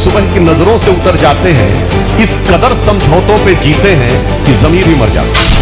सुबह की नजरों से उतर जाते हैं, इस कदर समझौतों पे जीते हैं कि जमीर ही मर जाती है।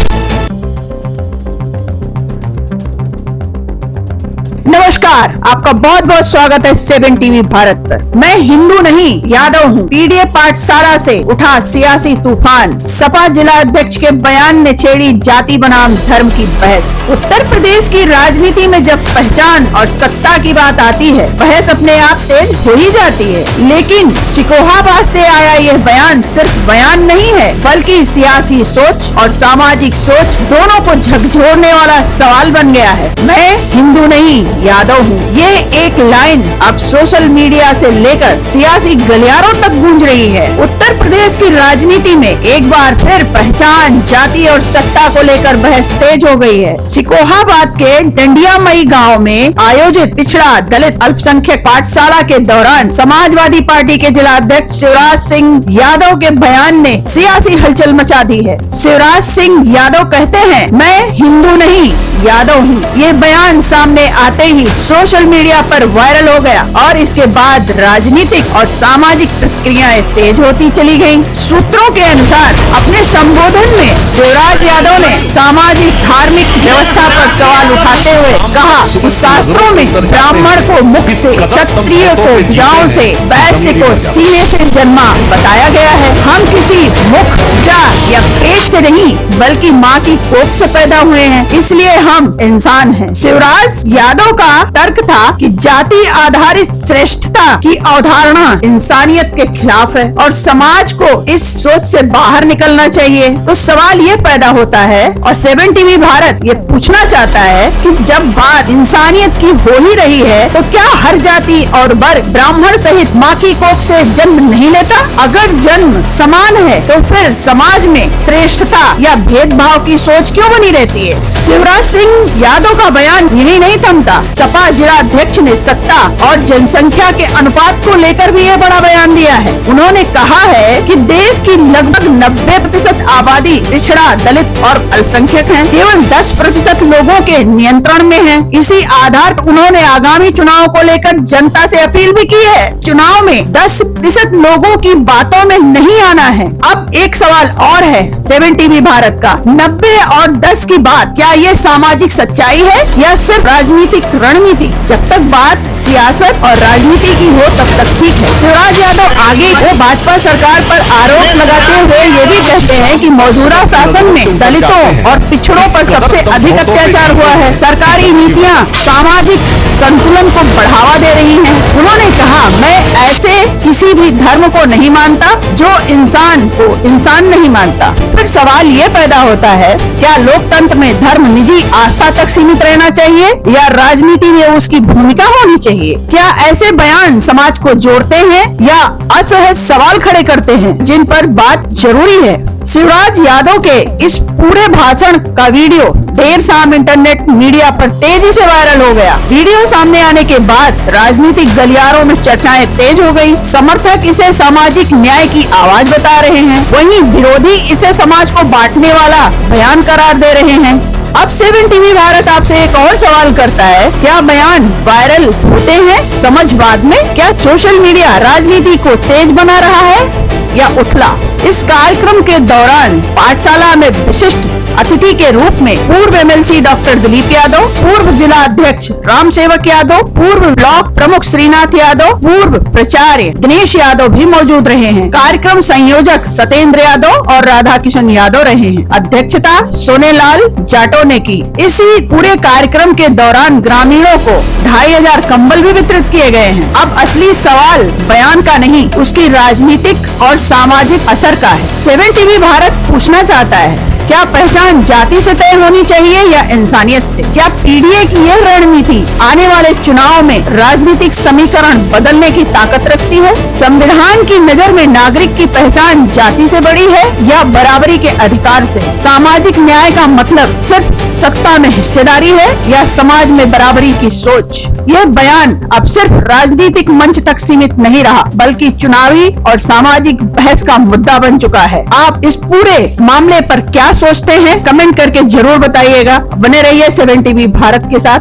नमस्कार, आपका बहुत बहुत स्वागत है 7 टीवी भारत पर। मैं हिंदू नहीं यादव हूँ। पीडीए पाठशाला से उठा सियासी तूफान, सपा जिला अध्यक्ष के बयान ने छेड़ी जाति बनाम धर्म की बहस। उत्तर प्रदेश की राजनीति में जब पहचान और सत्ता की बात आती है, बहस अपने आप तेज हो ही जाती है। लेकिन सिकोहाबाद से आया यह बयान सिर्फ बयान नहीं है, बल्कि सियासी सोच और सामाजिक सोच दोनों को झकझोरने वाला सवाल बन गया है। मैं हिंदू नहीं यादव हूँ, ये एक लाइन अब सोशल मीडिया से लेकर सियासी गलियारों तक गूंज रही है। उत्तर प्रदेश की राजनीति में एक बार फिर पहचान, जाति और सत्ता को लेकर बहस तेज हो गई है। सिकोहाबाद के डंडियामई गांव में आयोजित पिछड़ा दलित अल्पसंख्यक पाठशाला के दौरान समाजवादी पार्टी के जिला अध्यक्ष शिवराज सिंह यादव के बयान ने सियासी हलचल मचा दी है। शिवराज सिंह यादव कहते हैं, मैं हिंदू नहीं यादव हूँ। ये बयान सामने आते ही सोशल मीडिया पर वायरल हो गया और इसके बाद राजनीतिक और सामाजिक प्रतिक्रियाएं तेज होती चली गयी। सूत्रों के अनुसार अपने संबोधन में शिवराज यादव ने सामाजिक धार्मिक व्यवस्था पर सवाल उठाते हुए कहा कि शास्त्रों में ब्राह्मण को मुख से, क्षत्रिय को भुजाओं से, वैश्य को सीने से जन्मा बताया गया है। हम किसी मुख, भुजा या पेट से नहीं बल्कि माँ की कोख से पैदा हुए हैं, इसलिए हम इंसान हैं। शिवराज यादव का तर्क था कि जाति आधारित श्रेष्ठता की अवधारणा इंसानियत के खिलाफ है और समाज को इस सोच से बाहर निकलना चाहिए। तो सवाल ये पैदा होता है और 7 टीवी भारत ये पूछना चाहता है कि जब बात इंसानियत की हो ही रही है तो क्या हर जाति और वर्ग ब्राह्मण सहित माँ की कोख से जन्म नहीं लेता? अगर जन्म समान है तो फिर समाज में श्रेष्ठता या भेदभाव की सोच क्यों बनी रहती है? शिवराज सिंह यादव का बयान यही नहीं थमता। सपा जिला अध्यक्ष ने सत्ता और जनसंख्या के अनुपात को लेकर भी यह बड़ा बयान दिया है। उन्होंने कहा है कि देश की लगभग 90% आबादी पिछड़ा, दलित और अल्पसंख्यक है, केवल 10% लोगों के नियंत्रण में है। इसी आधार पर उन्होंने आगामी चुनाव को लेकर जनता से अपील भी की है। चुनाव में 10% लोगों की बातों में नहीं आना है। अब एक सवाल और है 7 टीवी भारत का, 90 और 10 की बात क्या ये सामाजिक सच्चाई है या सिर्फ राजनीतिक रणनीति? जब तक बात सियासत और राजनीति की हो तब तक ठीक है। शिवराज यादव आगे वो भाजपा सरकार पर आरोप लगाते हुए ये भी कहते हैं कि मौजूदा शासन में दलितों और पिछड़ों पर सबसे अधिक अत्याचार हुआ है। सरकारी नीतियाँ सामाजिक संतुलन को बढ़ावा दे रही हैं। उन्होंने कहा, मैं ऐसे किसी भी धर्म को नहीं मानता जो इंसान को इंसान नहीं मानता। फिर सवाल ये पैदा होता है, क्या लोकतंत्र में धर्म निजी आस्था तक सीमित रहना चाहिए या राजनीति में उसकी भूमिका होनी चाहिए? क्या ऐसे बयान समाज को जोड़ते हैं या असहज सवाल खड़े करते हैं जिन पर बात जरूरी है? शिवराज यादव के इस पूरे भाषण का वीडियो देर शाम इंटरनेट मीडिया पर तेजी से वायरल हो गया। वीडियो सामने आने के बाद राजनीतिक गलियारों में चर्चाएं तेज हो गई। समर्थक इसे सामाजिक न्याय की आवाज बता रहे हैं, वहीं विरोधी इसे समाज को बांटने वाला बयान करार दे रहे हैं। अब 7 टीवी भारत आपसे एक और सवाल करता है, क्या बयान वायरल होते हैं समझ बाद में? क्या सोशल मीडिया राजनीति को तेज बना रहा है या उथला? इस कार्यक्रम के दौरान पाठशाला में विशिष्ट अतिथि के रूप में पूर्व एमएलसी डॉक्टर दिलीप यादव, पूर्व जिला अध्यक्ष राम सेवक यादव, पूर्व ब्लॉक प्रमुख श्रीनाथ यादव, पूर्व प्राचार्य दिनेश यादव भी मौजूद रहे हैं। कार्यक्रम संयोजक सत्येंद्र यादव और राधा किशन यादव रहे हैं। अध्यक्षता सोनेलाल जाटो ने की। इसी पूरे कार्यक्रम के दौरान ग्रामीणों को 2500 कंबल भी वितरित किए गए हैं। अब असली सवाल बयान का नहीं, उसकी राजनीतिक और सामाजिक असर का है। 7 टीवी भारत पूछना चाहता है, क्या पहचान जाति से तय होनी चाहिए या इंसानियत से? क्या पीडीए की यह रणनीति आने वाले चुनाव में राजनीतिक समीकरण बदलने की ताकत रखती है? संविधान की नजर में नागरिक की पहचान जाति से बड़ी है या बराबरी के अधिकार से? सामाजिक न्याय का मतलब सिर्फ सत्ता में हिस्सेदारी है या समाज में बराबरी की सोच? यह बयान अब सिर्फ राजनीतिक मंच तक सीमित नहीं रहा, बल्कि चुनावी और सामाजिक बहस का मुद्दा बन चुका है। आप इस पूरे मामले पर क्या सोचते हैं? कमेंट करके जरूर बताइएगा। बने रहिए 7 टीवी भारत के साथ।